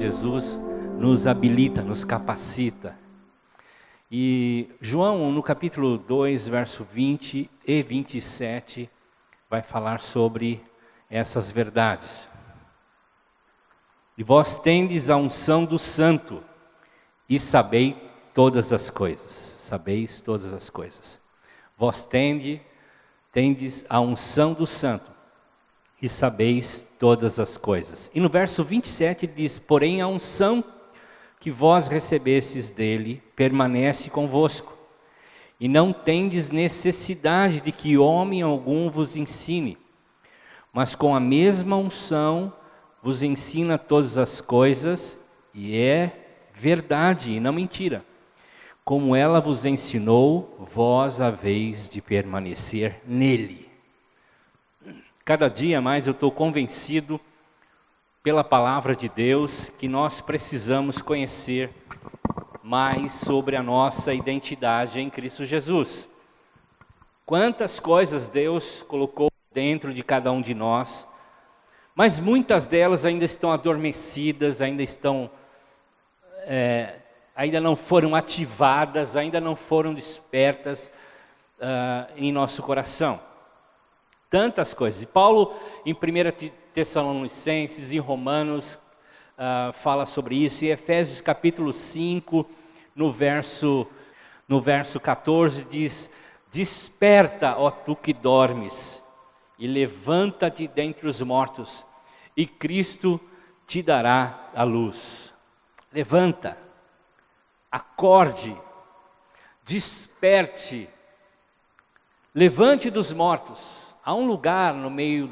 Jesus nos habilita, nos capacita. E João, no capítulo 2, verso 20 e 27, vai falar sobre essas verdades. E vós tendes a unção do Santo, e sabeis todas as coisas. Sabeis todas as coisas. Vós tendes a unção do Santo, e sabeis todas as coisas. E no verso 27 diz: porém a unção que vós recebestes dele permanece convosco, e não tendes necessidade de que homem algum vos ensine, mas com a mesma unção vos ensina todas as coisas, e é verdade e não mentira. Como ela vos ensinou, vós haveis de permanecer nele. Cada dia mais eu estou convencido pela palavra de Deus que nós precisamos conhecer mais sobre a nossa identidade em Cristo Jesus. Quantas coisas Deus colocou dentro de cada um de nós, mas muitas delas ainda estão adormecidas, ainda não foram ativadas, ainda não foram despertas em nosso coração. Tantas coisas. E Paulo, em 1 Tessalonicenses, em Romanos, fala sobre isso. Em Efésios capítulo 5, no verso 14, diz: desperta, ó tu que dormes, e levanta-te dentre os mortos, e Cristo te dará a luz. Levanta, acorde, desperte, levante dos mortos. Há um lugar no meio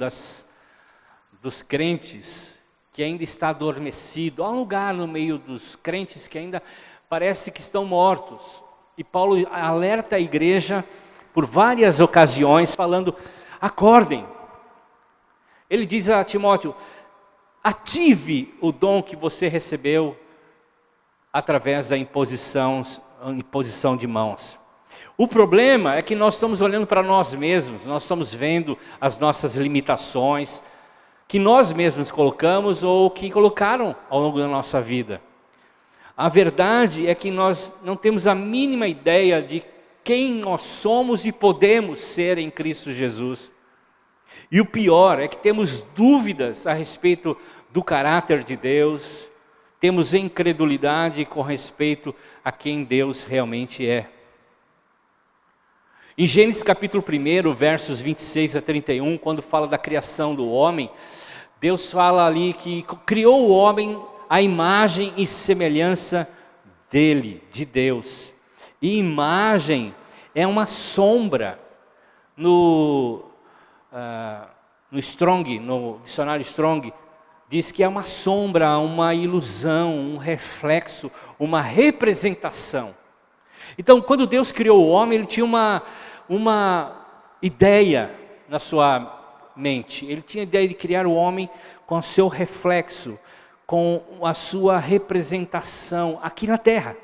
dos crentes que ainda está adormecido. Há um lugar no meio dos crentes que ainda parece que estão mortos. E Paulo alerta a igreja por várias ocasiões, falando: acordem. Ele diz a Timóteo: ative o dom que você recebeu através da imposição de mãos. O problema é que nós estamos olhando para nós mesmos, nós estamos vendo as nossas limitações, que nós mesmos colocamos ou que colocaram ao longo da nossa vida. A verdade é que nós não temos a mínima ideia de quem nós somos e podemos ser em Cristo Jesus. E o pior é que temos dúvidas a respeito do caráter de Deus, temos incredulidade com respeito a quem Deus realmente é. Em Gênesis capítulo 1, versos 26 a 31, quando fala da criação do homem, Deus fala ali que criou o homem à imagem e semelhança dele, de Deus. E imagem é uma sombra. No dicionário Strong, diz que é uma sombra, uma ilusão, um reflexo, uma representação. Então, quando Deus criou o homem, Ele tinha uma ideia na sua mente. Ele tinha a ideia de criar o homem com o seu reflexo, com a sua representação aqui na terra.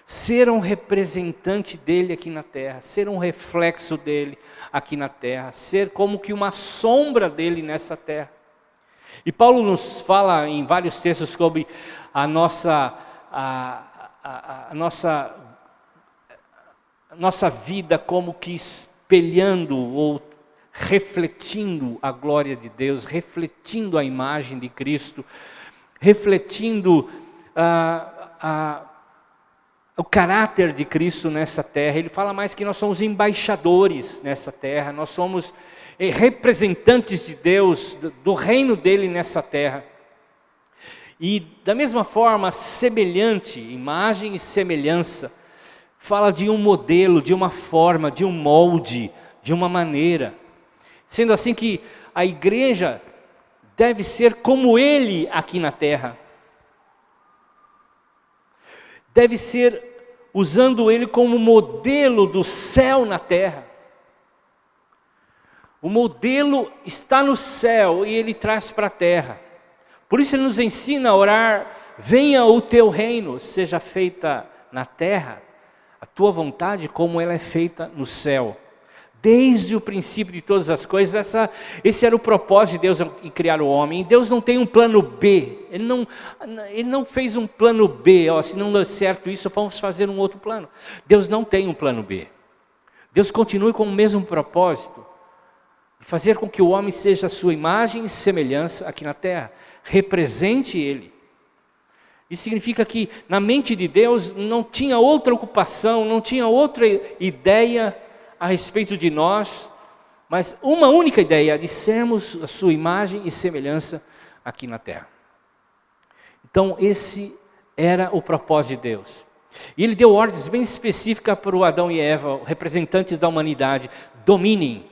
Ser um representante dele aqui na terra, ser um reflexo dele aqui na terra, ser como que uma sombra dele nessa terra. E Paulo nos fala em vários textos sobre a nossa vida como que espelhando ou refletindo a glória de Deus, refletindo a imagem de Cristo, refletindo o caráter de Cristo nessa terra. Ele fala mais que nós somos embaixadores nessa terra, nós somos representantes de Deus, do reino dele nessa terra. E da mesma forma, semelhante, imagem e semelhança, fala de um modelo, de uma forma, de um molde, de uma maneira. Sendo assim que a igreja deve ser como ele aqui na terra. Deve ser usando ele como modelo do céu na terra. O modelo está no céu e ele traz para a terra. Por isso ele nos ensina a orar: venha o teu reino, seja feita na terra a tua vontade como ela é feita no céu. Desde o princípio de todas as coisas, esse era o propósito de Deus em criar o homem. E Deus não tem um plano B, Ele não fez um plano B, se não der certo isso, vamos fazer um outro plano. Deus não tem um plano B. Deus continua com o mesmo propósito, de fazer com que o homem seja a sua imagem e semelhança aqui na terra, represente Ele. Isso significa que na mente de Deus não tinha outra ocupação, não tinha outra ideia a respeito de nós, mas uma única ideia, de sermos a sua imagem e semelhança aqui na terra. Então esse era o propósito de Deus. E Ele deu ordens bem específicas para o Adão e Eva, representantes da humanidade: dominem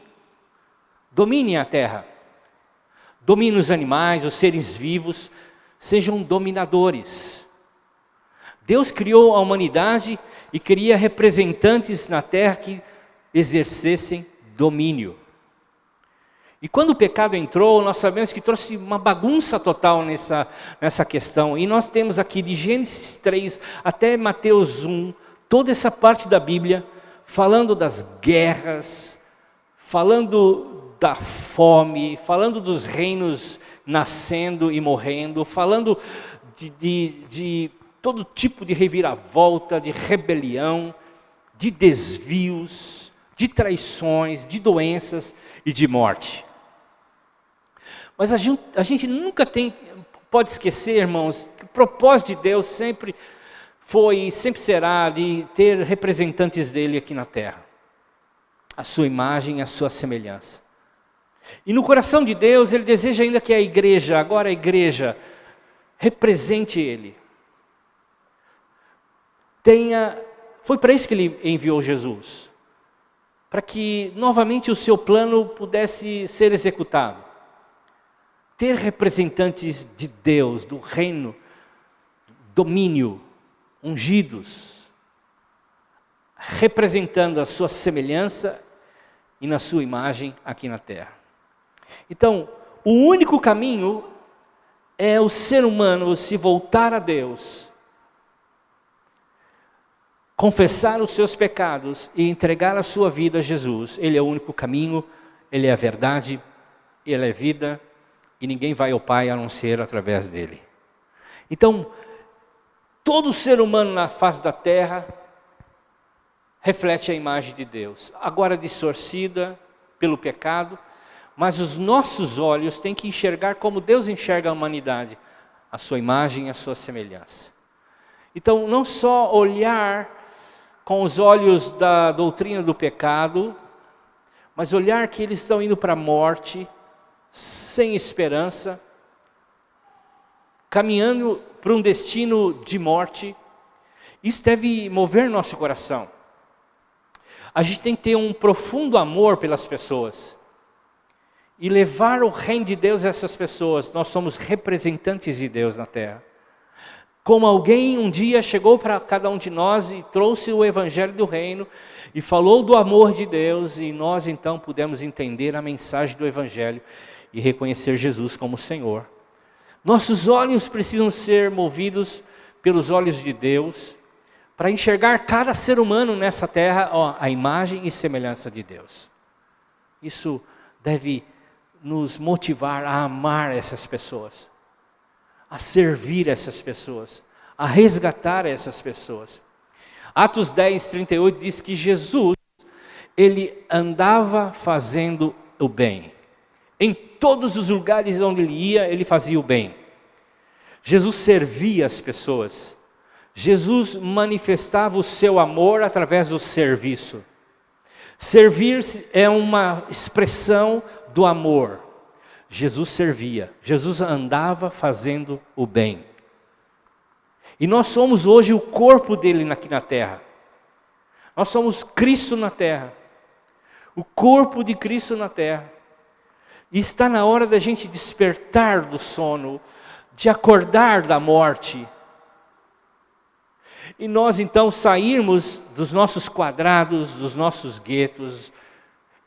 a terra, dominem os animais, os seres vivos, sejam dominadores. Deus criou a humanidade e queria representantes na terra que exercessem domínio. E quando o pecado entrou, nós sabemos que trouxe uma bagunça total nessa questão. E nós temos aqui de Gênesis 3 até Mateus 1, toda essa parte da Bíblia, falando das guerras, falando da fome, falando dos reinos nascendo e morrendo, falando de todo tipo de reviravolta, de rebelião, de desvios, de traições, de doenças e de morte. Mas a gente nunca pode esquecer, irmãos, que o propósito de Deus sempre foi e sempre será de ter representantes dele aqui na terra. A sua imagem e a sua semelhança. E no coração de Deus, Ele deseja ainda que a igreja, agora a igreja, represente Ele. Foi para isso que Ele enviou Jesus. Para que novamente o seu plano pudesse ser executado. Ter representantes de Deus, do reino, domínio, ungidos, representando a sua semelhança e na sua imagem aqui na terra. Então, o único caminho é o ser humano se voltar a Deus, confessar os seus pecados e entregar a sua vida a Jesus. Ele é o único caminho, Ele é a verdade, Ele é a vida, e ninguém vai ao Pai a não ser através dele. Então, todo ser humano na face da terra reflete a imagem de Deus, agora distorcida pelo pecado, mas os nossos olhos têm que enxergar como Deus enxerga a humanidade, a sua imagem e a sua semelhança. Então, não só olhar com os olhos da doutrina do pecado, mas olhar que eles estão indo para a morte, sem esperança, caminhando para um destino de morte. Isso deve mover nosso coração. A gente tem que ter um profundo amor pelas pessoas e levar o reino de Deus a essas pessoas. Nós somos representantes de Deus na terra. Como alguém um dia chegou para cada um de nós e trouxe o evangelho do reino e falou do amor de Deus, e nós então pudemos entender a mensagem do evangelho e reconhecer Jesus como Senhor. Nossos olhos precisam ser movidos pelos olhos de Deus, para enxergar cada ser humano nessa terra, a imagem e semelhança de Deus. Isso deve nos motivar a amar essas pessoas, a servir essas pessoas, a resgatar essas pessoas. Atos 10, 38 diz que Jesus, Ele andava fazendo o bem. Em todos os lugares onde Ele ia, Ele fazia o bem. Jesus servia as pessoas. Jesus manifestava o seu amor através do serviço. Servir é uma expressão do amor. Jesus servia, Jesus andava fazendo o bem. E nós somos hoje o corpo dele aqui na terra. Nós somos Cristo na terra, o corpo de Cristo na terra. E está na hora da gente despertar do sono, de acordar da morte. E nós então sairmos dos nossos quadrados, dos nossos guetos,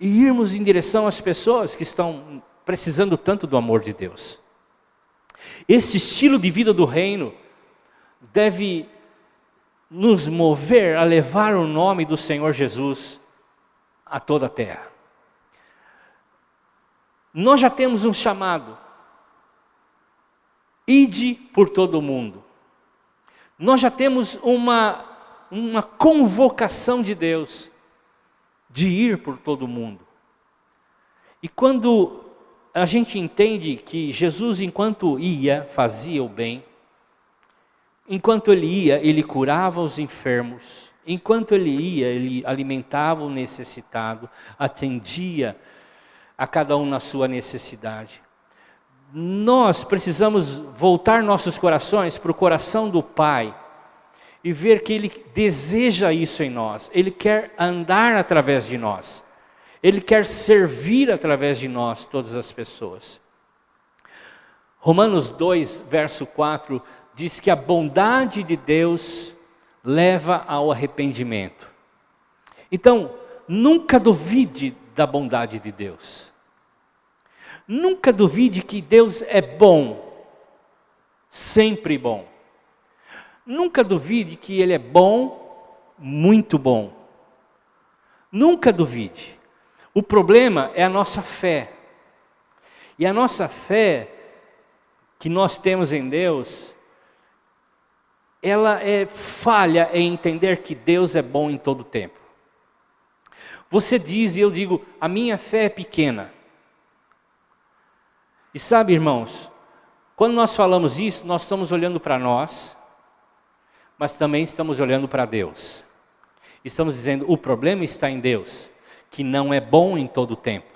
e irmos em direção às pessoas que estão precisando tanto do amor de Deus. Esse estilo de vida do reino deve nos mover a levar o nome do Senhor Jesus a toda a terra. Nós já temos um chamado. Ide por todo o mundo. Nós já temos uma convocação de Deus de ir por todo o mundo. E quando a gente entende que Jesus, enquanto ia, fazia o bem, enquanto ele ia, ele curava os enfermos, enquanto ele ia, ele alimentava o necessitado, atendia a cada um na sua necessidade. Nós precisamos voltar nossos corações para o coração do Pai e ver que Ele deseja isso em nós. Ele quer andar através de nós. Ele quer servir através de nós todas as pessoas. Romanos 2, verso 4, diz que a bondade de Deus leva ao arrependimento. Então, nunca duvide da bondade de Deus. Nunca duvide que Deus é bom, sempre bom. Nunca duvide que Ele é bom, muito bom. Nunca duvide. O problema é a nossa fé. E a nossa fé que nós temos em Deus, ela é falha em entender que Deus é bom em todo o tempo. Você diz e eu digo, a minha fé é pequena. E sabe, irmãos, quando nós falamos isso, nós estamos olhando para nós, mas também estamos olhando para Deus. Estamos dizendo, o problema está em Deus, que não é bom em todo o tempo.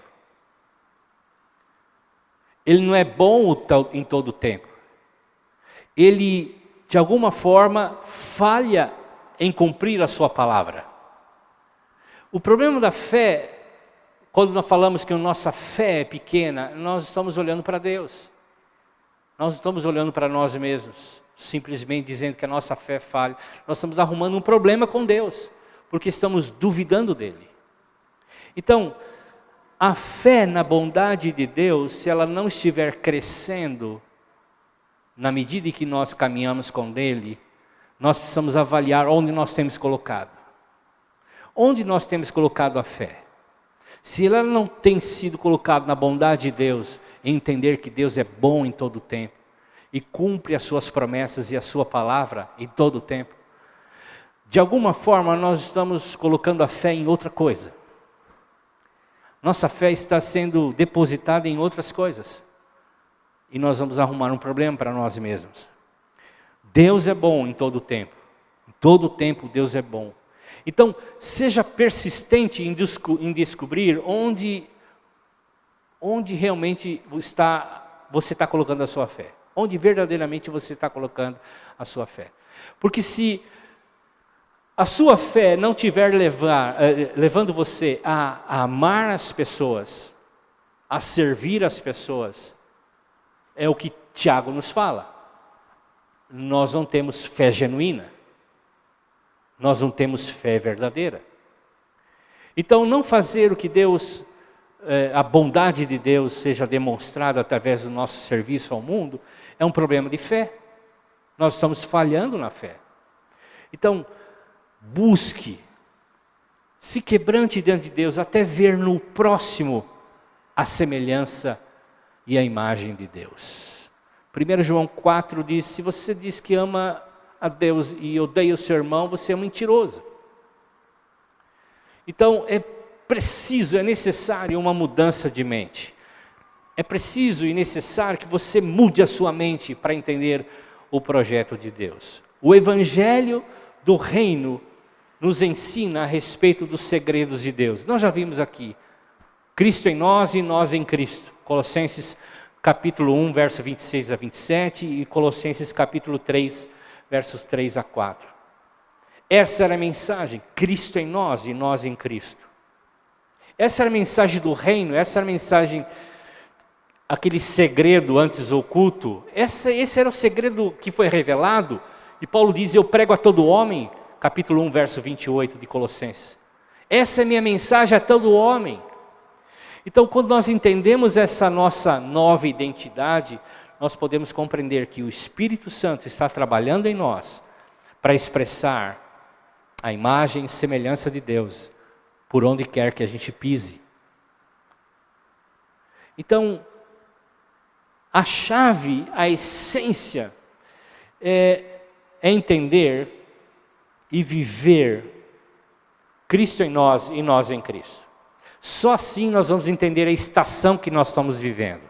Ele não é bom em todo o tempo. Ele, de alguma forma, falha em cumprir a sua palavra. O problema da fé, quando nós falamos que a nossa fé é pequena, nós estamos olhando para Deus. Nós estamos olhando para nós mesmos, simplesmente dizendo que a nossa fé falha. Nós estamos arrumando um problema com Deus, porque estamos duvidando dEle. Então, a fé na bondade de Deus, se ela não estiver crescendo, na medida em que nós caminhamos com Ele, nós precisamos avaliar onde nós temos colocado. Onde nós temos colocado a fé? Se ela não tem sido colocada na bondade de Deus, em entender que Deus é bom em todo o tempo, e cumpre as suas promessas e a sua palavra em todo o tempo, de alguma forma nós estamos colocando a fé em outra coisa. Nossa fé está sendo depositada em outras coisas. E nós vamos arrumar um problema para nós mesmos. Deus é bom em todo o tempo. Em todo o tempo Deus é bom. Então, seja persistente em descobrir onde realmente você está colocando a sua fé. Onde verdadeiramente você está colocando a sua fé. Porque se a sua fé não estiver levando você a amar as pessoas, a servir as pessoas, é o que Tiago nos fala. Nós não temos fé genuína. Nós não temos fé verdadeira. Então, não fazer o que Deus, a bondade de Deus seja demonstrada através do nosso serviço ao mundo, é um problema de fé. Nós estamos falhando na fé. Então, busque, se quebrante diante de Deus, até ver no próximo a semelhança e a imagem de Deus. 1 João 4 diz, se você diz que ama a Deus e odeia o seu irmão, você é um mentiroso. Então é preciso, é necessário uma mudança de mente. É preciso e necessário que você mude a sua mente para entender o projeto de Deus. O Evangelho do Reino nos ensina a respeito dos segredos de Deus. Nós já vimos aqui, Cristo em nós e nós em Cristo. Colossenses capítulo 1, verso 26 a 27 e Colossenses capítulo 3, versos 3 a 4. Essa era a mensagem, Cristo em nós e nós em Cristo. Essa era a mensagem do reino, essa era a mensagem, aquele segredo antes oculto. Esse era o segredo que foi revelado. E Paulo diz, eu prego a todo homem, capítulo 1, verso 28 de Colossenses. Essa é a minha mensagem a todo homem. Então, quando nós entendemos essa nossa nova identidade, nós podemos compreender que o Espírito Santo está trabalhando em nós para expressar a imagem e semelhança de Deus por onde quer que a gente pise. Então, a chave, a essência é entender e viver Cristo em nós e nós em Cristo. Só assim nós vamos entender a estação que nós estamos vivendo.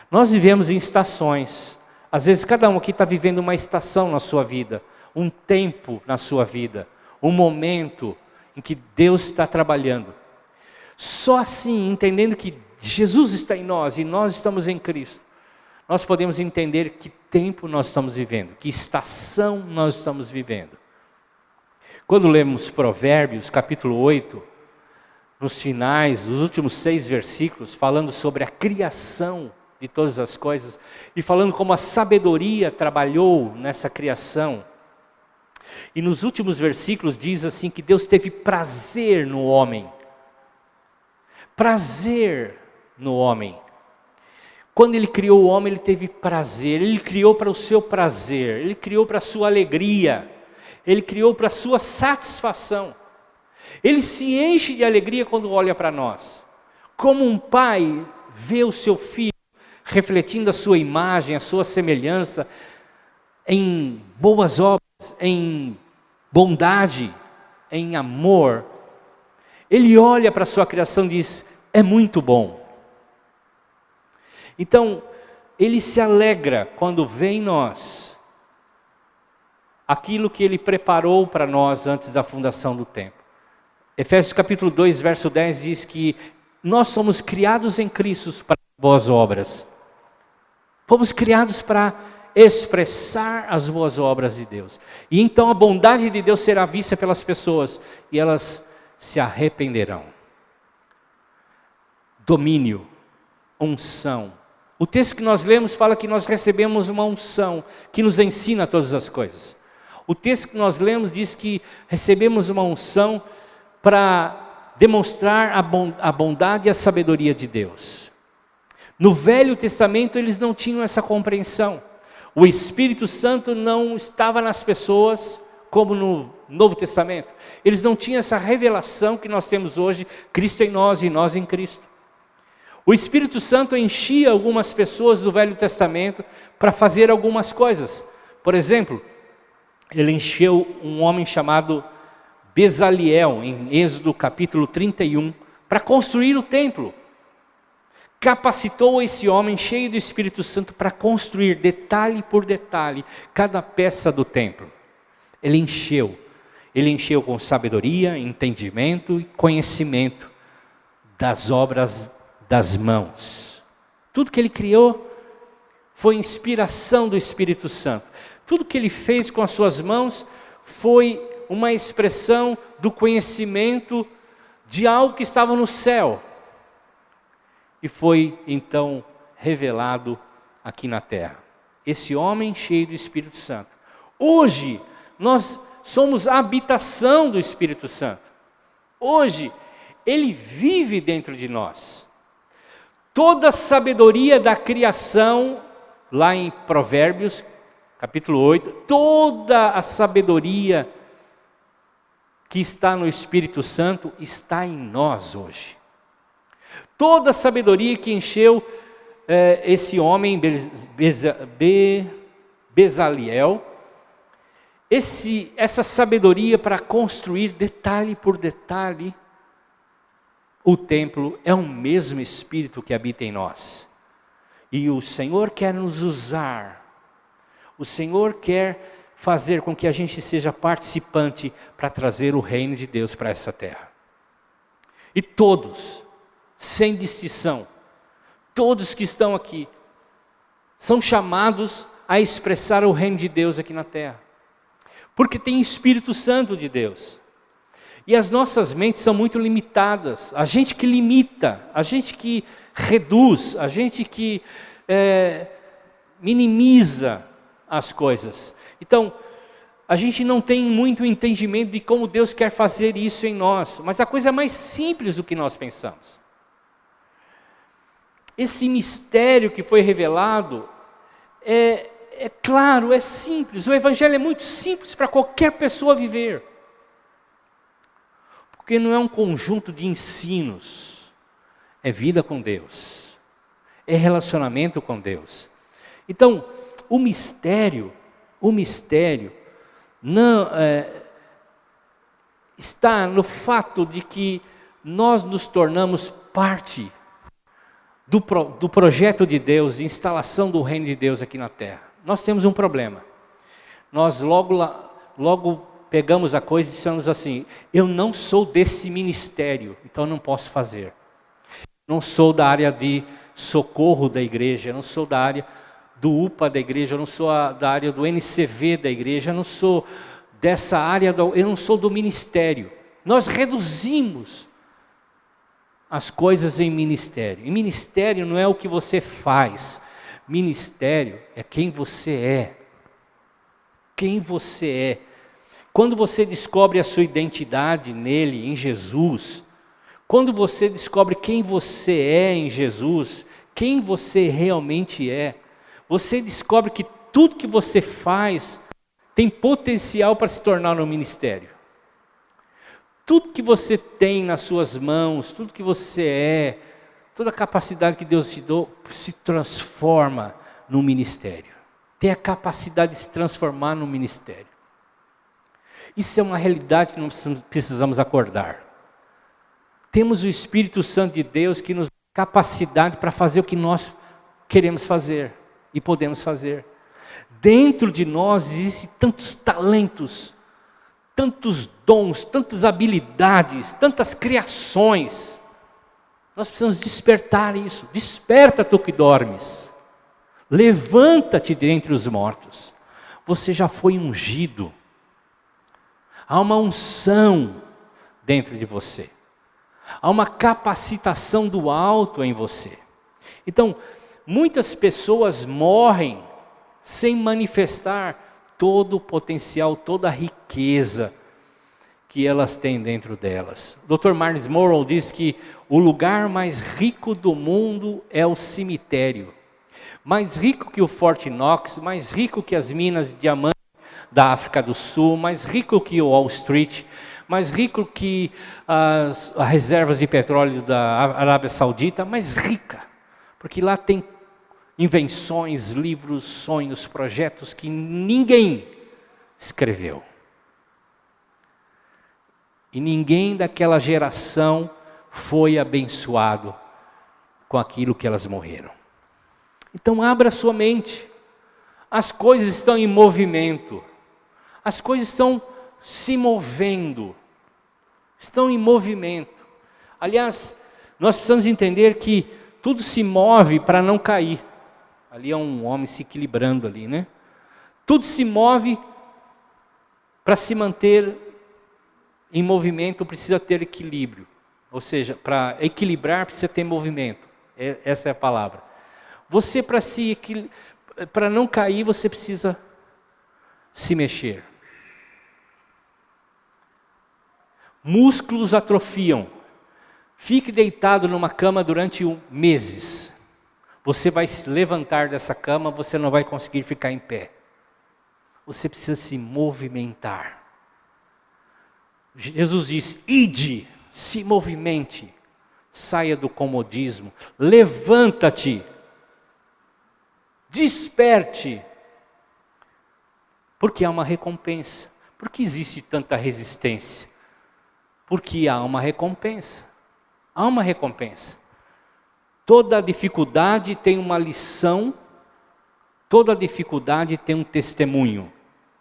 Nós vivemos em estações. Às vezes cada um aqui está vivendo uma estação na sua vida, um tempo na sua vida, um momento em que Deus está trabalhando. Só assim, entendendo que Jesus está em nós e nós estamos em Cristo, nós podemos entender que tempo nós estamos vivendo, que estação nós estamos vivendo. Quando lemos Provérbios, capítulo 8, nos finais, os últimos 6 versículos, falando sobre a criação de todas as coisas, e falando como a sabedoria trabalhou nessa criação. E nos últimos versículos diz assim que Deus teve prazer no homem. Prazer no homem. Quando Ele criou o homem, Ele teve prazer. Ele criou para o seu prazer, Ele criou para a sua alegria, Ele criou para a sua satisfação. Ele se enche de alegria quando olha para nós. Como um pai vê o seu filho refletindo a sua imagem, a sua semelhança, em boas obras, em bondade, em amor. Ele olha para a sua criação e diz, é muito bom. Então, Ele se alegra quando vê em nós aquilo que Ele preparou para nós antes da fundação do tempo. Efésios capítulo 2, verso 10 diz que nós somos criados em Cristo para boas obras. Fomos criados para expressar as boas obras de Deus. E então a bondade de Deus será vista pelas pessoas e elas se arrependerão. Domínio, unção. O texto que nós lemos fala que nós recebemos uma unção que nos ensina todas as coisas. O texto que nós lemos diz que recebemos uma unção para demonstrar a bondade e a sabedoria de Deus. No Velho Testamento eles não tinham essa compreensão. O Espírito Santo não estava nas pessoas como no Novo Testamento. Eles não tinham essa revelação que nós temos hoje, Cristo em nós e nós em Cristo. O Espírito Santo enchia algumas pessoas do Velho Testamento para fazer algumas coisas. Por exemplo, Ele encheu um homem chamado Bezaliel, em Êxodo capítulo 31, para construir o templo. Capacitou esse homem cheio do Espírito Santo para construir detalhe por detalhe cada peça do templo. Ele encheu com sabedoria, entendimento e conhecimento das obras das mãos. Tudo que ele criou foi inspiração do Espírito Santo. Tudo que ele fez com as suas mãos foi uma expressão do conhecimento de algo que estava no céu. E foi então revelado aqui na terra. Esse homem cheio do Espírito Santo. Hoje, nós somos a habitação do Espírito Santo. Hoje, Ele vive dentro de nós. Toda a sabedoria da criação, lá em Provérbios, capítulo 8, toda a sabedoria que está no Espírito Santo está em nós hoje. Toda a sabedoria que encheu esse homem, Bezaliel, essa sabedoria para construir detalhe por detalhe o templo, é o mesmo Espírito que habita em nós. E o Senhor quer nos usar, o Senhor quer fazer com que a gente seja participante para trazer o reino de Deus para essa terra. E todos, sem distinção, todos que estão aqui, são chamados a expressar o reino de Deus aqui na terra. Porque tem Espírito Santo de Deus. E as nossas mentes são muito limitadas. A gente que limita, a gente que reduz, a gente que minimiza as coisas. Então, a gente não tem muito entendimento de como Deus quer fazer isso em nós. Mas a coisa é mais simples do que nós pensamos. Esse mistério que foi revelado é claro, é simples. O Evangelho é muito simples para qualquer pessoa viver. Porque não é um conjunto de ensinos. É vida com Deus. é relacionamento com Deus. Então, o mistério não está no fato de que nós nos tornamos parte do projeto de Deus, instalação do reino de Deus aqui na terra. Nós temos um problema. Nós logo pegamos a coisa e dissemos assim: eu não sou desse ministério, então não posso fazer. Não sou da área de socorro da igreja, eu não sou da área do UPA da igreja, eu não sou da área do NCV da igreja, eu não sou dessa área, eu não sou do ministério. Nós reduzimos as coisas em ministério. E ministério não é o que você faz. Ministério é quem você é. Quem você é. Quando você descobre a sua identidade nele, em Jesus, quando você descobre quem você é em Jesus, quem você realmente é, você descobre que tudo que você faz tem potencial para se tornar um ministério. Tudo que você tem nas suas mãos, tudo que você é, toda a capacidade que Deus te deu, se transforma num ministério. Tem a capacidade de se transformar num ministério. Isso é uma realidade que nós precisamos acordar. Temos o Espírito Santo de Deus que nos dá capacidade para fazer o que nós queremos fazer e podemos fazer. Dentro de nós existem tantos talentos, tantos dons, tantas habilidades, tantas criações. Nós precisamos despertar isso. Desperta, tu que dormes. Levanta-te dentre os mortos. Você já foi ungido. Há uma unção dentro de você. Há uma capacitação do alto em você. Então, muitas pessoas morrem sem manifestar todo o potencial, toda a riqueza que elas têm dentro delas. O Dr. Miles Monroe diz que o lugar mais rico do mundo é o cemitério. Mais rico que o Fort Knox, mais rico que as minas de diamante da África do Sul, mais rico que o Wall Street, mais rico que as reservas de petróleo da Arábia Saudita, mais rica, porque lá tem invenções, livros, sonhos, projetos que ninguém escreveu. E ninguém daquela geração foi abençoado com aquilo que elas morreram. Então abra sua mente. As coisas estão em movimento. As coisas estão se movendo. Estão em movimento. Aliás, nós precisamos entender que tudo se move para não cair. Ali é um homem se equilibrando ali, né? Tudo se move para se manter em movimento, precisa ter equilíbrio. Ou seja, para equilibrar precisa ter movimento. Essa é a palavra. Você para não cair, você precisa se mexer. Músculos atrofiam. Fique deitado numa cama durante meses. Você vai se levantar dessa cama, você não vai conseguir ficar em pé. Você precisa se movimentar. Jesus diz: ide, se movimente, saia do comodismo, levanta-te, desperte, porque há uma recompensa. Por que existe tanta resistência? Porque há uma recompensa. Há uma recompensa. Toda dificuldade tem uma lição, toda dificuldade tem um testemunho.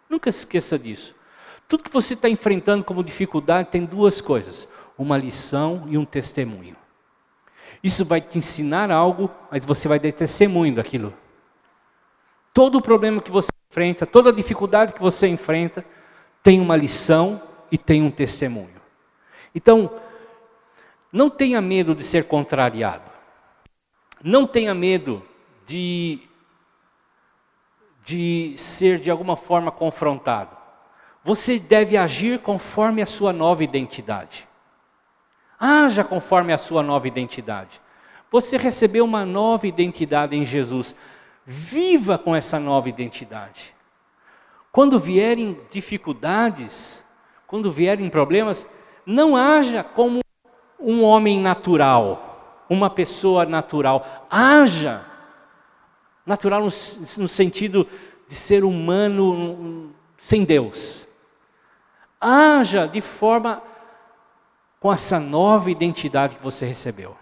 Nunca se esqueça disso. Tudo que você está enfrentando como dificuldade tem duas coisas: uma lição e um testemunho. Isso vai te ensinar algo, mas você vai dar testemunho daquilo. Todo o problema que você enfrenta, toda dificuldade que você enfrenta, tem uma lição e tem um testemunho. Então, não tenha medo de ser contrariado. Não tenha medo de ser de alguma forma confrontado. Você deve agir conforme a sua nova identidade. Haja conforme a sua nova identidade. Você recebeu uma nova identidade em Jesus. Viva com essa nova identidade. Quando vierem dificuldades, quando vierem problemas, não haja como um homem natural. uma pessoa natural. Haja. Natural no sentido de ser humano sem Deus. Haja de forma com essa nova identidade que você recebeu.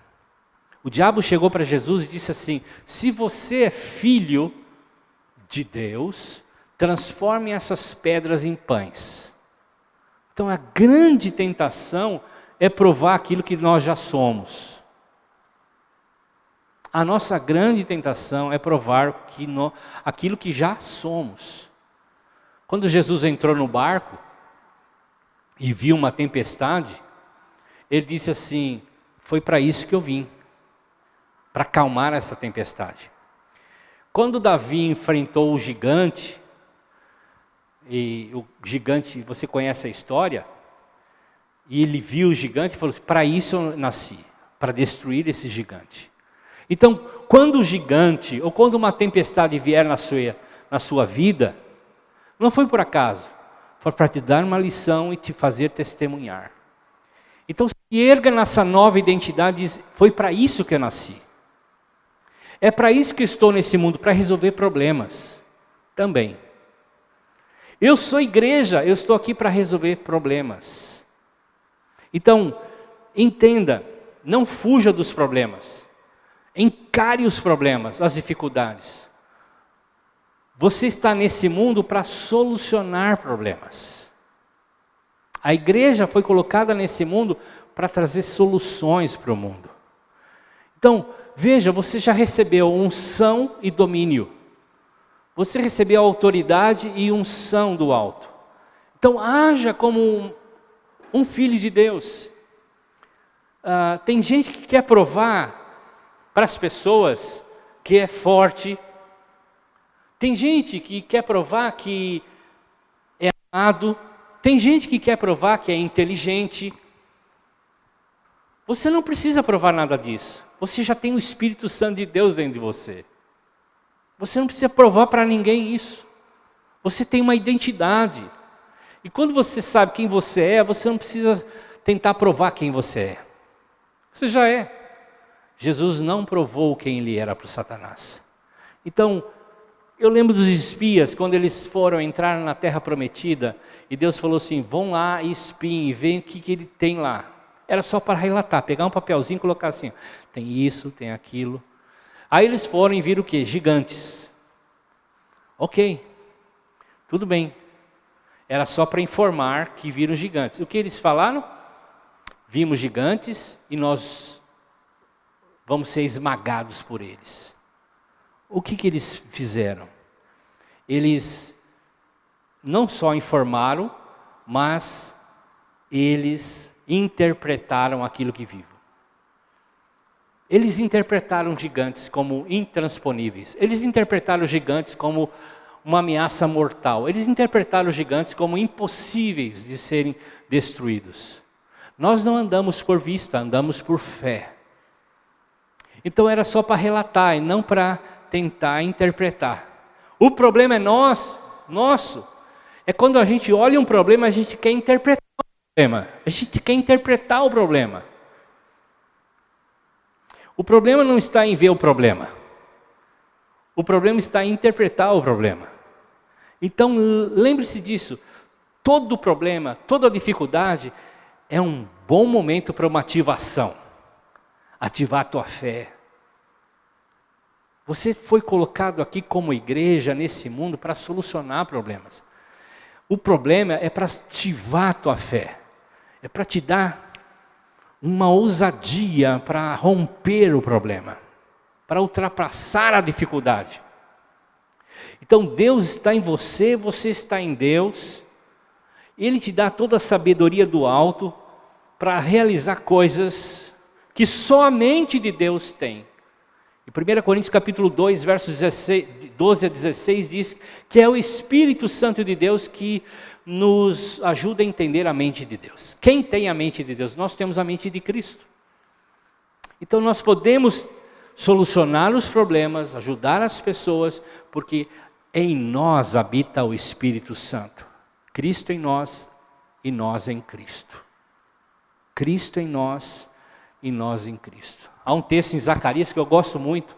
O diabo chegou para Jesus e disse assim: se você é filho de Deus, transforme essas pedras em pães. Então a grande tentação é provar aquilo que nós já somos. A nossa grande tentação é provar aquilo que já somos. Quando Jesus entrou no barco e viu uma tempestade, ele disse assim: foi para isso que eu vim, para acalmar essa tempestade. Quando Davi enfrentou o gigante, e o gigante, você conhece a história, e ele viu o gigante e falou: para isso eu nasci, para destruir esse gigante. Então, quando o gigante, ou quando uma tempestade vier na sua vida, não foi por acaso, foi para te dar uma lição e te fazer testemunhar. Então, se erga nessa nova identidade, diz: foi para isso que eu nasci. É para isso que eu estou nesse mundo, para resolver problemas também. Eu sou igreja, eu estou aqui para resolver problemas. Então, entenda, não fuja dos problemas. Encare os problemas, as dificuldades. Você está nesse mundo para solucionar problemas. A igreja foi colocada nesse mundo para trazer soluções para o mundo. Então, veja, você já recebeu unção e domínio. Você recebeu autoridade e unção do alto. Então, haja como um filho de Deus. Tem gente que quer provar para as pessoas que é forte. Tem gente que quer provar que é amado. Tem gente que quer provar que é inteligente. Você não precisa provar nada disso. Você já tem o Espírito Santo de Deus dentro de você. Você não precisa provar para ninguém isso. Você tem uma identidade. E quando você sabe quem você é, você não precisa tentar provar quem você é. Você já é. Jesus não provou quem ele era para o Satanás. Então, eu lembro dos espias, quando eles foram entrar na terra prometida, e Deus falou assim: vão lá e espiem, e veem o que ele tem lá. Era só para relatar, pegar um papelzinho e colocar assim: tem isso, tem aquilo. Aí eles foram e viram o quê? Gigantes. Ok, tudo bem. Era só para informar que viram gigantes. O que eles falaram? Vimos gigantes e nós vamos ser esmagados por eles. O que eles fizeram? Eles não só informaram, mas eles interpretaram aquilo que viram. Eles interpretaram gigantes como intransponíveis. Eles interpretaram gigantes como uma ameaça mortal. Eles interpretaram gigantes como impossíveis de serem destruídos. Nós não andamos por vista, andamos por fé. Então era só para relatar e não para tentar interpretar. O problema é nosso. É quando a gente olha um problema, a gente quer interpretar o problema. A gente quer interpretar o problema. O problema não está em ver o problema. O problema está em interpretar o problema. Então, lembre-se disso. Todo problema, toda dificuldade é um bom momento para uma ativação. Ativar a tua fé. Você foi colocado aqui como igreja nesse mundo para solucionar problemas. O problema é para ativar a tua fé. É para te dar uma ousadia para romper o problema, para ultrapassar a dificuldade. Então Deus está em você, você está em Deus. Ele te dá toda a sabedoria do alto para realizar coisas que somente de Deus tem. Em 1 Coríntios capítulo 2, versos 12 a 16 diz que é o Espírito Santo de Deus que nos ajuda a entender a mente de Deus. Quem tem a mente de Deus? Nós temos a mente de Cristo. Então nós podemos solucionar os problemas, ajudar as pessoas, porque em nós habita o Espírito Santo. Cristo em nós e nós em Cristo. Cristo em nós e nós em Cristo. Há um texto em Zacarias que eu gosto muito,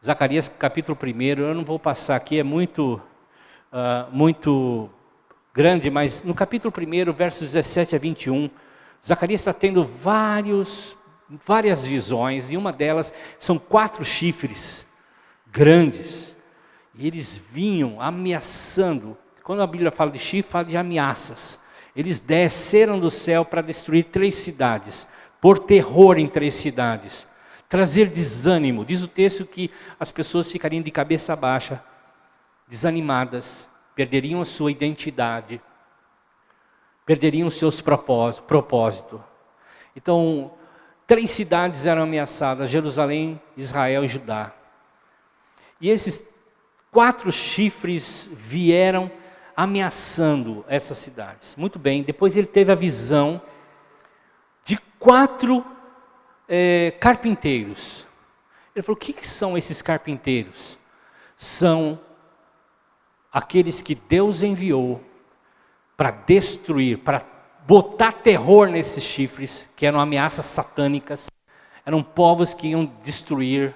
Zacarias capítulo 1, eu não vou passar aqui, é muito grande, mas no capítulo 1, versos 17 a 21, Zacarias está tendo várias visões, e uma delas são 4 chifres grandes, e eles vinham ameaçando. Quando a Bíblia fala de chifre, fala de ameaças. Eles desceram do céu para destruir 3 cidades, pôr terror em 3 cidades, trazer desânimo. Diz o texto que as pessoas ficariam de cabeça baixa, desanimadas, perderiam a sua identidade, perderiam os seus propósitos. Então, 3 cidades eram ameaçadas: Jerusalém, Israel e Judá. E esses 4 chifres vieram ameaçando essas cidades. Muito bem, depois ele teve a visão de 4 carpinteiros. Ele falou: o que são esses carpinteiros? São aqueles que Deus enviou para destruir, para botar terror nesses chifres, que eram ameaças satânicas. Eram povos que iam destruir,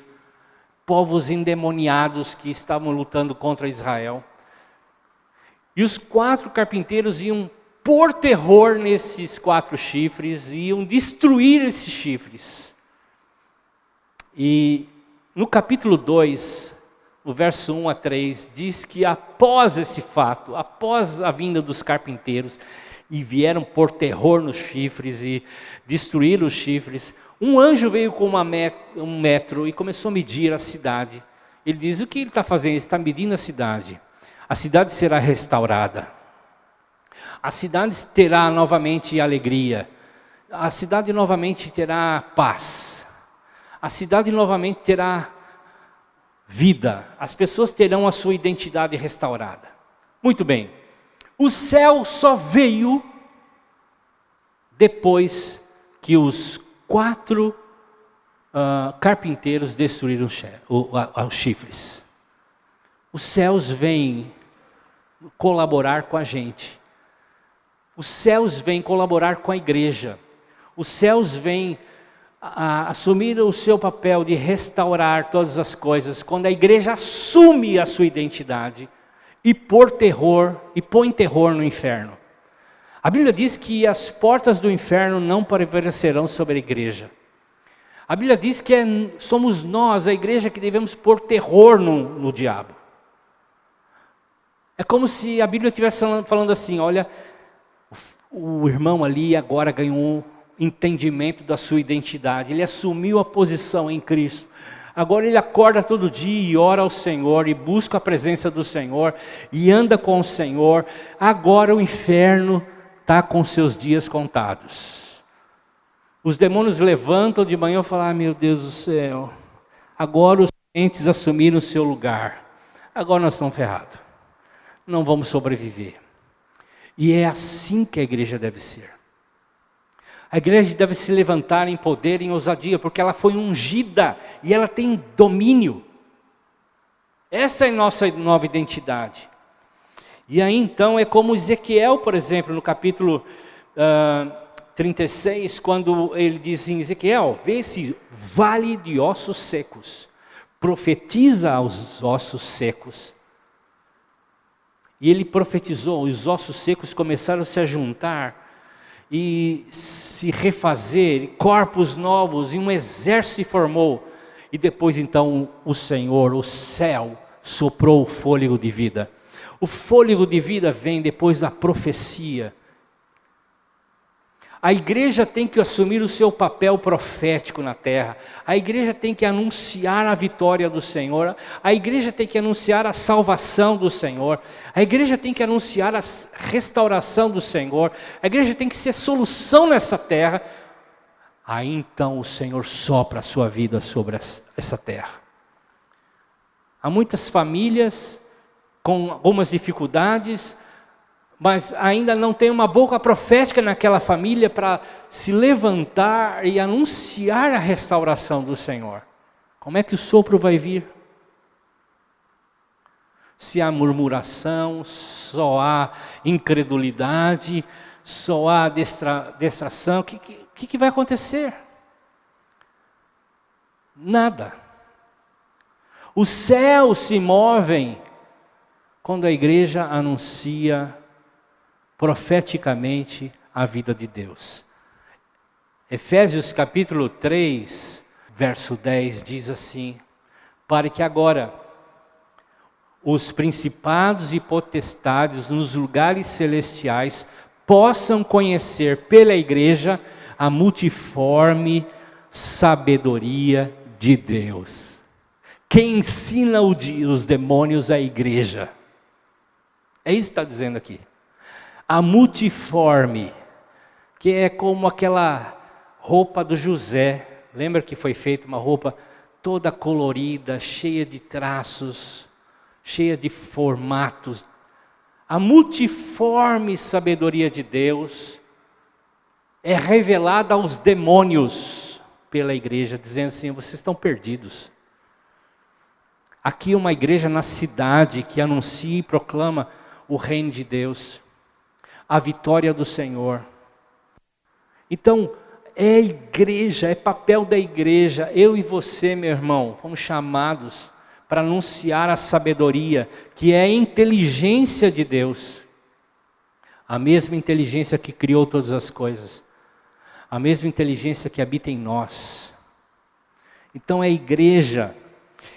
povos endemoniados que estavam lutando contra Israel. E os 4 carpinteiros iam pôr terror nesses 4 chifres, iam destruir esses chifres. E no capítulo 2, no verso 1 a 3, diz que após esse fato, após a vinda dos carpinteiros, e vieram pôr terror nos chifres e destruir os chifres, um anjo veio com um metro e começou a medir a cidade. Ele diz: o que ele está fazendo? Ele está medindo a cidade. A cidade será restaurada. A cidade terá novamente alegria. A cidade novamente terá paz. A cidade novamente terá vida. As pessoas terão a sua identidade restaurada. Muito bem. O céu só veio depois que os 4 carpinteiros destruíram os chifres. Os céus vêm colaborar com a gente. Os céus vêm colaborar com a igreja. Os céus vêm assumir o seu papel de restaurar todas as coisas, quando a igreja assume a sua identidade e põe terror no inferno. A Bíblia diz que as portas do inferno não prevalecerão sobre a igreja. A Bíblia diz que somos nós, a igreja, que devemos pôr terror no diabo. É como se a Bíblia estivesse falando assim: olha, o irmão ali agora ganhou entendimento da sua identidade, ele assumiu a posição em Cristo. Agora ele acorda todo dia e ora ao Senhor, e busca a presença do Senhor, e anda com o Senhor. Agora o inferno está com seus dias contados. Os demônios levantam de manhã e falam: ah, meu Deus do céu, agora os crentes assumiram o seu lugar, agora nós estamos ferrados, não vamos sobreviver. E é assim que a igreja deve ser. A igreja deve se levantar em poder e em ousadia, porque ela foi ungida e ela tem domínio. Essa é a nossa nova identidade. E aí então é como Ezequiel, por exemplo, no capítulo 36, quando ele diz em Ezequiel: vê esse vale de ossos secos, profetiza aos ossos secos. E ele profetizou, os ossos secos começaram a se juntar e se refazer, corpos novos, e um exército se formou. E depois então o Senhor, o céu, soprou o fôlego de vida. O fôlego de vida vem depois da profecia. A igreja tem que assumir o seu papel profético na terra. A igreja tem que anunciar a vitória do Senhor. A igreja tem que anunciar a salvação do Senhor. A igreja tem que anunciar a restauração do Senhor. A igreja tem que ser solução nessa terra. Aí então o Senhor sopra a sua vida sobre essa terra. Há muitas famílias com algumas dificuldades, mas ainda não tem uma boca profética naquela família para se levantar e anunciar a restauração do Senhor. Como é que o sopro vai vir? Se há murmuração, só há incredulidade, só há distração, o que vai acontecer? Nada. Os céus se movem quando a igreja anuncia profeticamente a vida de Deus. Efésios capítulo 3, verso 10 diz assim: para que agora os principados e potestades nos lugares celestiais possam conhecer pela igreja a multiforme sabedoria de Deus. Quem ensina os demônios à igreja? É isso que está dizendo aqui. A multiforme, que é como aquela roupa do José. Lembra que foi feita uma roupa toda colorida, cheia de traços, cheia de formatos. A multiforme sabedoria de Deus é revelada aos demônios pela igreja, dizendo assim: vocês estão perdidos. Aqui uma igreja na cidade que anuncia e proclama o reino de Deus, a vitória do Senhor. Então, é igreja, é papel da igreja. Eu e você, meu irmão, fomos chamados para anunciar a sabedoria, que é a inteligência de Deus. A mesma inteligência que criou todas as coisas. A mesma inteligência que habita em nós. Então a igreja,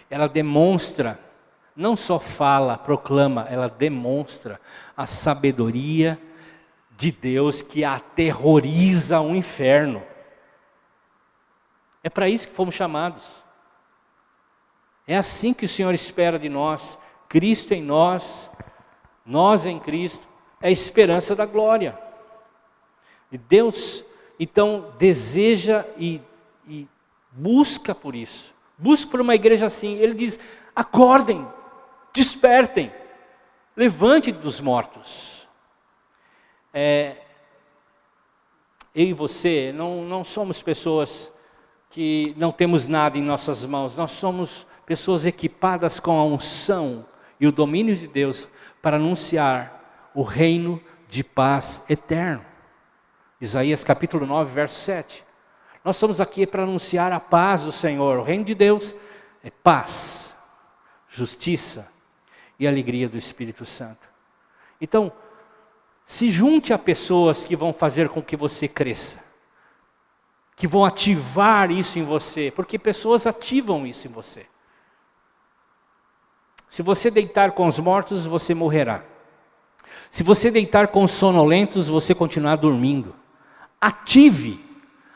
ela demonstra, não só fala, proclama, ela demonstra a sabedoria de Deus que aterroriza o inferno. É para isso que fomos chamados. É assim que o Senhor espera de nós. Cristo em nós, nós em Cristo, é a esperança da glória. E Deus, então, deseja e busca por isso. Busca por uma igreja assim. Ele diz: acordem, despertem, levante dos mortos. Eu e você não somos pessoas que não temos nada em nossas mãos. Nós somos pessoas equipadas com a unção e o domínio de Deus para anunciar o reino de paz eterno. Isaías capítulo 9, verso 7. Nós estamos aqui para anunciar a paz do Senhor. O reino de Deus é paz, justiça e alegria do Espírito Santo. Então, se junte a pessoas que vão fazer com que você cresça, que vão ativar isso em você, porque pessoas ativam isso em você. Se você deitar com os mortos, você morrerá. Se você deitar com os sonolentos, você continuará dormindo. Ative.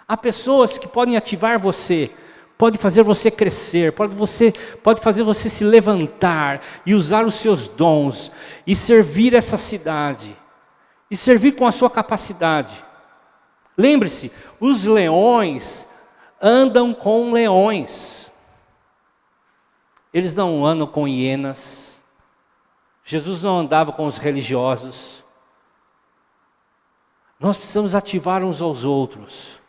Há pessoas que podem ativar você, pode fazer você crescer, pode fazer você se levantar e usar os seus dons e servir essa cidade. E servir com a sua capacidade. Lembre-se, os leões andam com leões. Eles não andam com hienas. Jesus não andava com os religiosos. Nós precisamos ativar uns aos outros.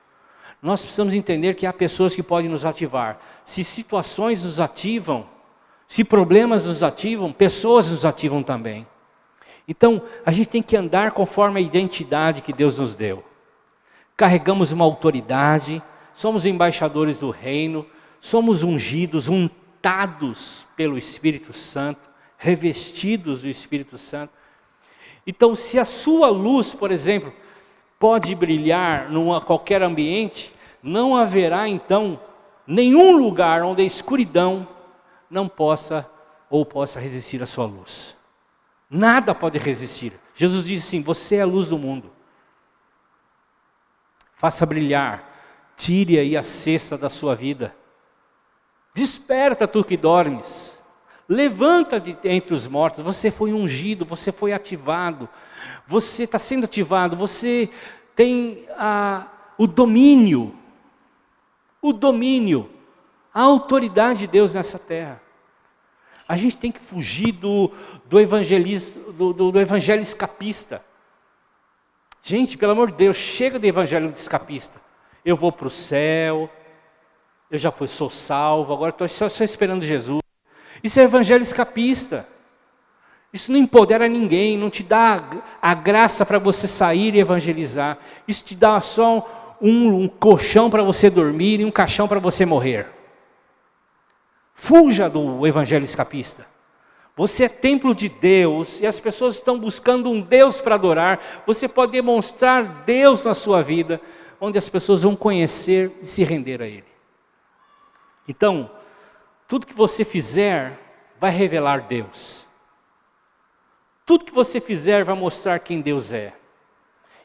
Nós precisamos entender que há pessoas que podem nos ativar. Se situações nos ativam, se problemas nos ativam, pessoas nos ativam também. Então, a gente tem que andar conforme a identidade que Deus nos deu. Carregamos uma autoridade, somos embaixadores do reino, somos ungidos, untados pelo Espírito Santo, revestidos do Espírito Santo. Então, se a sua luz, por exemplo, pode brilhar em qualquer ambiente, não haverá então nenhum lugar onde a escuridão não possa resistir à sua luz. Nada pode resistir. Jesus disse assim: você é a luz do mundo. Faça brilhar, tire aí a cesta da sua vida. Desperta tu que dormes. Levanta de entre os mortos. Você foi ungido, você foi ativado. Você está sendo ativado, você tem o domínio, a autoridade de Deus nessa terra. A gente tem que fugir do evangelho escapista. Gente, pelo amor de Deus, chega do evangelho escapista. Eu vou para o céu, eu já sou salvo, agora estou só esperando Jesus. Isso é evangelho escapista. Isso não empodera ninguém, não te dá a graça para você sair e evangelizar. Isso te dá só um colchão para você dormir e um caixão para você morrer. Fuja do evangelho escapista. Você é templo de Deus e as pessoas estão buscando um Deus para adorar. Você pode demonstrar Deus na sua vida, onde as pessoas vão conhecer e se render a Ele. Então, tudo que você fizer vai revelar Deus. Tudo que você fizer vai mostrar quem Deus é.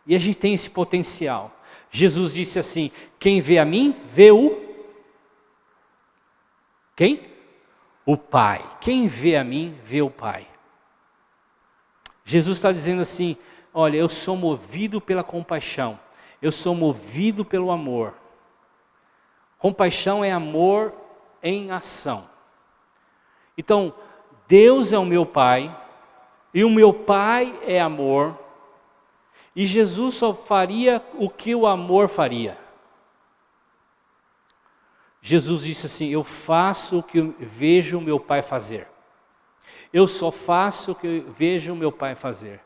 E a gente tem esse potencial. Jesus disse assim: quem vê a mim, vê o... Quem? O Pai. Quem vê a mim, vê o Pai. Jesus está dizendo assim: olha, eu sou movido pela compaixão. Eu sou movido pelo amor. Compaixão é amor em ação. Então, Deus é o meu Pai, e o meu Pai é amor, e Jesus só faria o que o amor faria. Jesus disse assim: eu faço o que eu vejo o meu Pai fazer. Eu só faço o que eu vejo o meu Pai fazer.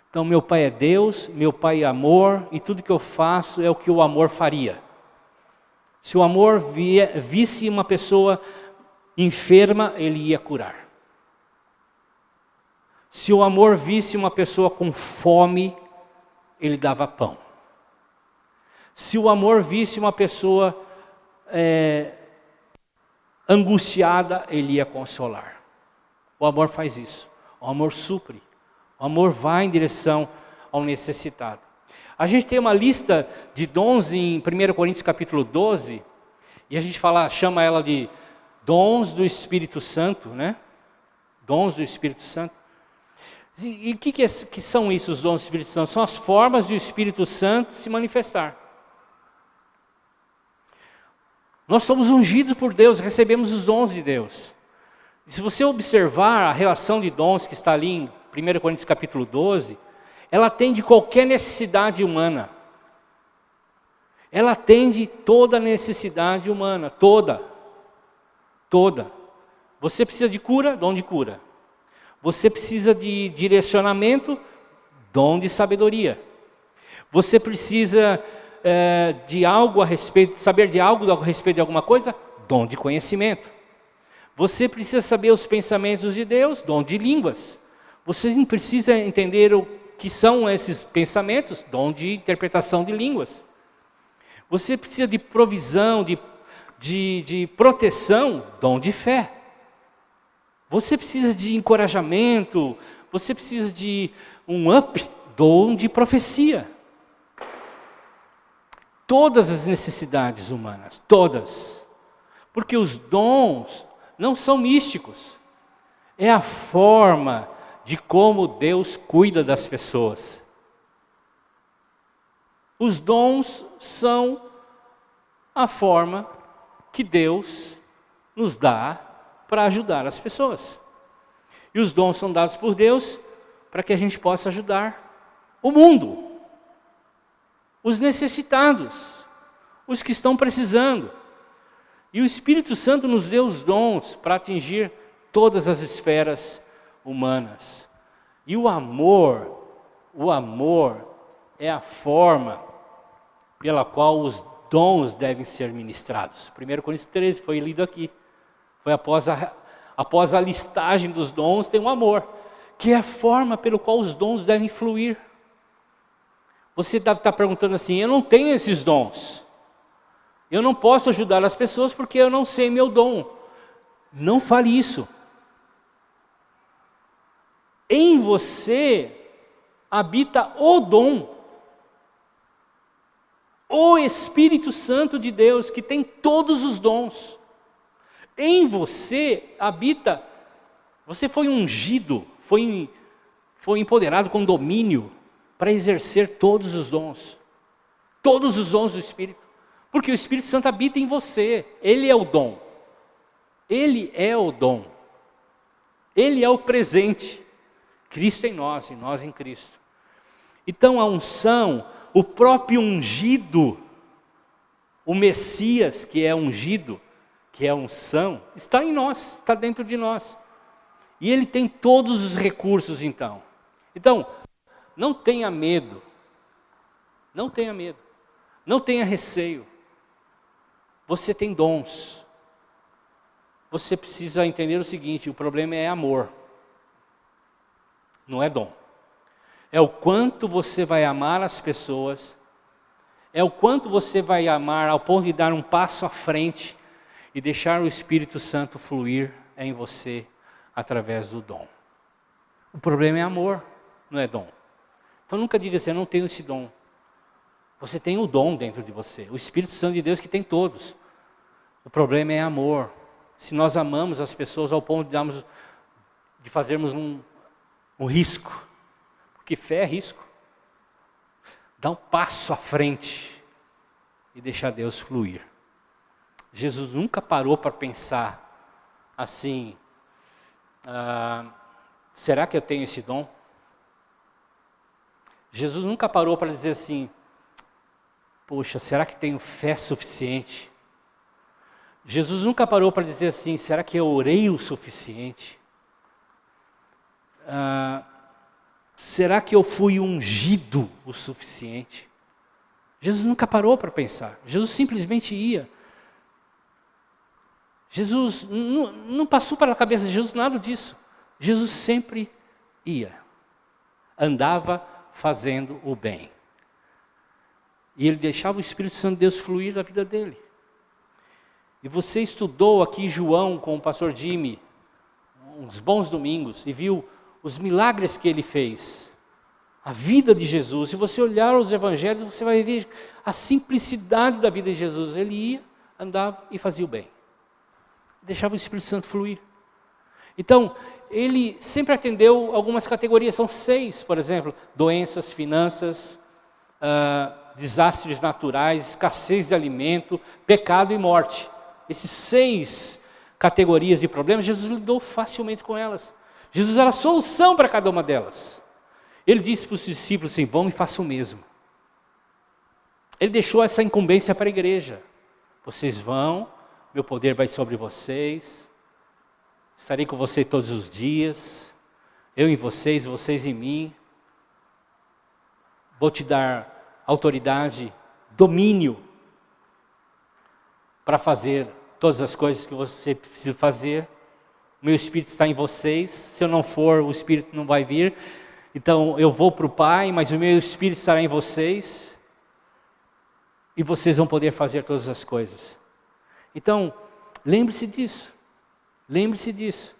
Então meu Pai é Deus, meu Pai é amor, e tudo que eu faço é o que o amor faria. Se o amor visse uma pessoa enferma, ele ia curar. Se o amor visse uma pessoa com fome, ele dava pão. Se o amor visse uma pessoa angustiada, ele ia consolar. O amor faz isso. O amor supre. O amor vai em direção ao necessitado. A gente tem uma lista de dons em 1 Coríntios capítulo 12, e a gente chama ela de dons do Espírito Santo, né? Dons do Espírito Santo. E o que são isso, os dons do Espírito Santo? São as formas do Espírito Santo se manifestar. Nós somos ungidos por Deus, recebemos os dons de Deus. E se você observar a relação de dons que está ali em 1 Coríntios capítulo 12, ela atende qualquer necessidade humana. Ela atende toda necessidade humana, toda. Você precisa de cura, dom de cura. Você precisa de direcionamento, dom de sabedoria. Você precisa de algo a respeito, saber de algo a respeito de alguma coisa, dom de conhecimento. Você precisa saber os pensamentos de Deus, dom de línguas. Você precisa entender o que são esses pensamentos, dom de interpretação de línguas. Você precisa de provisão, de proteção, dom de fé. Você precisa de encorajamento, você precisa de um up, dom de profecia. Todas as necessidades humanas, todas. Porque os dons não são místicos. É a forma de como Deus cuida das pessoas. Os dons são a forma que Deus nos dá para ajudar as pessoas. E os dons são dados por Deus para que a gente possa ajudar o mundo, os necessitados, os que estão precisando. E o Espírito Santo nos deu os dons para atingir todas as esferas humanas. E o amor é a forma pela qual os dons devem ser ministrados. 1 Coríntios 13 foi lido aqui. Foi após a listagem dos dons, tem um amor, que é a forma pelo qual os dons devem fluir. Você deve estar perguntando assim: eu não tenho esses dons. Eu não posso ajudar as pessoas porque eu não sei meu dom. Não fale isso. Em você habita o dom. O Espírito Santo de Deus, que tem todos os dons. Em você habita, você foi ungido, foi empoderado com domínio para exercer todos os dons do Espírito, porque o Espírito Santo habita em você, Ele é o dom, Ele é o dom, Ele é o presente, Cristo em nós e nós em Cristo. Então a unção, o próprio ungido, o Messias que é ungido, que é a unção, está em nós, está dentro de nós. E Ele tem todos os recursos então. Então, não tenha medo. Não tenha medo. Não tenha receio. Você tem dons. você precisa entender o seguinte: o problema é amor, não é dom. É o quanto você vai amar as pessoas, é o quanto você vai amar ao ponto de dar um passo à frente e deixar o Espírito Santo fluir em você através do dom. O problema é amor, não é dom. Então nunca diga assim: eu não tenho esse dom. Você tem o dom dentro de você, o Espírito Santo de Deus que tem todos. O problema é amor. Se nós amamos as pessoas ao ponto de fazermos um risco, porque fé é risco, dá um passo à frente e deixar Deus fluir. Jesus nunca parou para pensar assim: será que eu tenho esse dom? Jesus nunca parou para dizer assim: poxa, será que tenho fé suficiente? Jesus nunca parou para dizer assim: será que eu orei o suficiente? Será que eu fui ungido o suficiente? Jesus nunca parou para pensar. Jesus simplesmente ia. Jesus não passou pela cabeça de Jesus nada disso. Jesus sempre ia. Andava fazendo o bem. E ele deixava o Espírito Santo de Deus fluir na vida dele. E você estudou aqui João com o pastor Jimmy, uns bons domingos, e viu os milagres que ele fez. A vida de Jesus. Se você olhar os evangelhos, você vai ver a simplicidade da vida de Jesus. Ele ia, andava e fazia o bem. Deixava o Espírito Santo fluir. Então, ele sempre atendeu algumas categorias, são 6, por exemplo: doenças, finanças, desastres naturais, escassez de alimento, pecado e morte. Esses 6 categorias de problemas, Jesus lidou facilmente com elas. Jesus era a solução para cada uma delas. Ele disse para os discípulos assim: vão e façam o mesmo. Ele deixou essa incumbência para a igreja. Vocês vão, meu poder vai sobre vocês, estarei com vocês todos os dias, eu em vocês, vocês em mim. Vou te dar autoridade, domínio, para fazer todas as coisas que você precisa fazer. O meu Espírito está em vocês. Se eu não for, o Espírito não vai vir. Então eu vou para o Pai, mas o meu Espírito estará em vocês. E vocês vão poder fazer todas as coisas. Então, lembre-se disso. Lembre-se disso.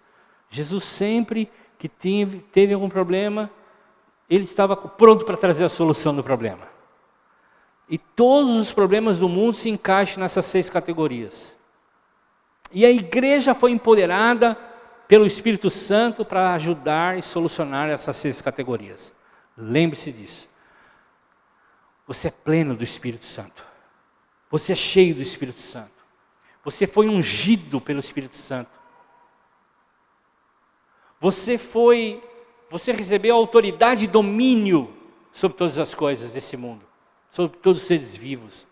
Jesus sempre que teve algum problema, ele estava pronto para trazer a solução do problema. E todos os problemas do mundo se encaixam nessas 6 categorias. E a igreja foi empoderada pelo Espírito Santo para ajudar e solucionar essas 6 categorias. Lembre-se disso. Você é pleno do Espírito Santo. Você é cheio do Espírito Santo. Você foi ungido pelo Espírito Santo. Você recebeu autoridade e domínio sobre todas as coisas desse mundo, sobre todos os seres vivos.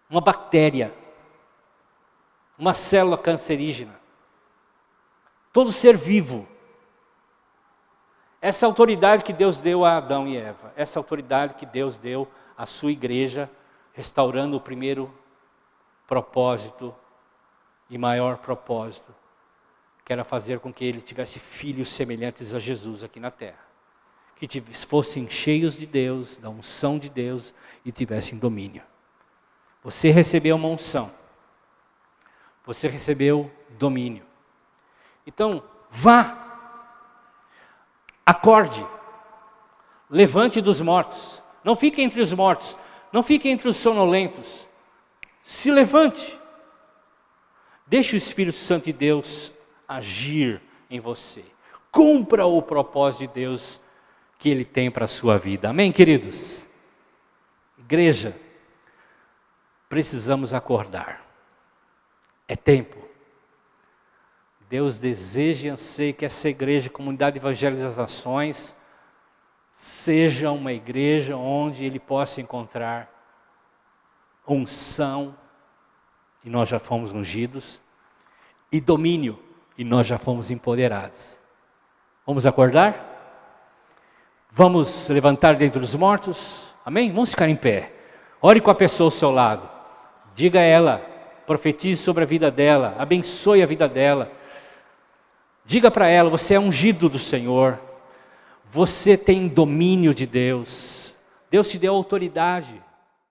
Uma bactéria, uma célula cancerígena, todo ser vivo. Essa autoridade que Deus deu a Adão e Eva, essa autoridade que Deus deu à sua igreja, restaurando o primeiro propósito e maior propósito, que era fazer com que ele tivesse filhos semelhantes a Jesus aqui na terra. Que fossem cheios de Deus, da unção de Deus e tivessem domínio. Você recebeu uma unção. Você recebeu domínio. Então, vá. Acorde. Levante dos mortos. Não fique entre os mortos. Não fique entre os sonolentos. Se levante. Deixe o Espírito Santo de Deus agir em você. Cumpra o propósito de Deus que Ele tem para a sua vida. Amém, queridos? Igreja, precisamos acordar. É tempo. Deus deseja e anseia que essa igreja, comunidade de evangelizações, seja uma igreja onde Ele possa encontrar unção, e nós já fomos ungidos, e domínio, e nós já fomos empoderados. Vamos acordar? Vamos levantar dentre os mortos? Amém? Vamos ficar em pé. Ore com a pessoa ao seu lado. Diga a ela profetize sobre a vida dela, abençoe a vida dela. Diga para ela, você é ungido do Senhor, você tem domínio de Deus, Deus te deu autoridade.